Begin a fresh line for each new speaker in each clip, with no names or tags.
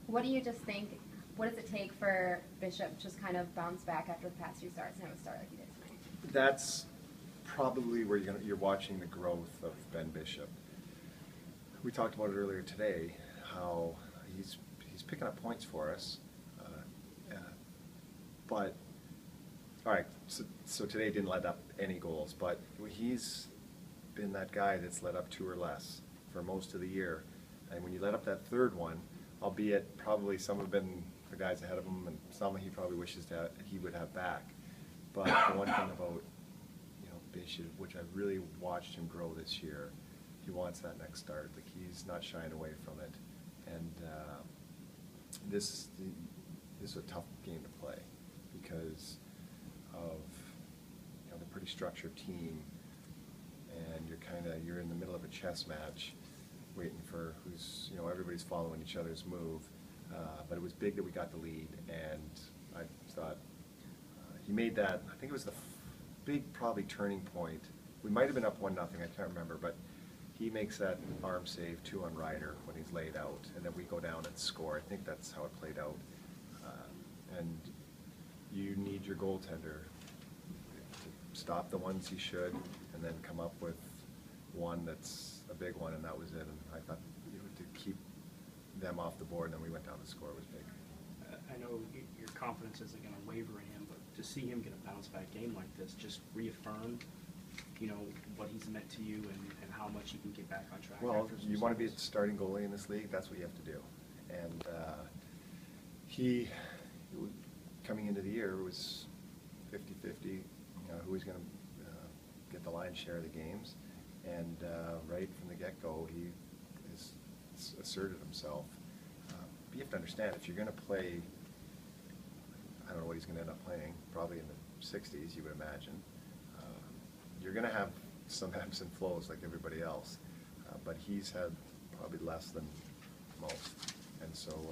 What do you just think, what does it take for Bishop just kind of bounce back after the past few starts and have a start like he did tonight?
That's probably where you're watching the growth of Ben Bishop. We talked about it earlier today, how he's picking up points for us. But, all right, so today didn't let up any goals, but he's been that guy that's let up 2 or less for most of the year. And when you let up that third one, albeit probably some have been the guys ahead of him, and some he probably wishes that he would have back. But the one thing about Bishop, which I've really watched him grow this year, he wants that next start. Like, he's not shying away from it. And this is a tough game to play because of the pretty structured team, and you're in the middle of a chess match, waiting for everybody's following each other's move. But it was big that we got the lead, and I thought he made that. I think it was the big probably turning point. We might have been up 1-0. I can't remember, but he makes that arm save 2 on Ryder when he's laid out, and then we go down and score. I think that's how it played out. And you need your goaltender to stop the ones he should, and then come up with one that's a big one, and that was it. And I thought to keep them off the board, and then we went down to score was big.
I know your confidence isn't going to waver in him, but to see him get a bounce-back game like this just reaffirmed, what he's meant to you and how much you can get back on track.
Well, you want to be a starting goalie in this league, that's what you have to do. And he, coming into the year, was 50-50, who was going to get the lion's share of the games. And right from the get-go, he has asserted himself. But you have to understand, if you're going to play, I don't know what he's going to end up playing, probably in the 60s, you would imagine. You're going to have some ebbs and flows like everybody else, but he's had probably less than most. And so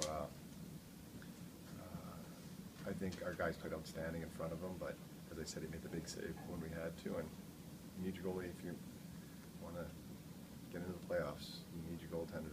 I think our guys played outstanding in front of him, but as I said, he made the big save when we had to, and you need your goalie if you want to get into the playoffs. You need your goaltender.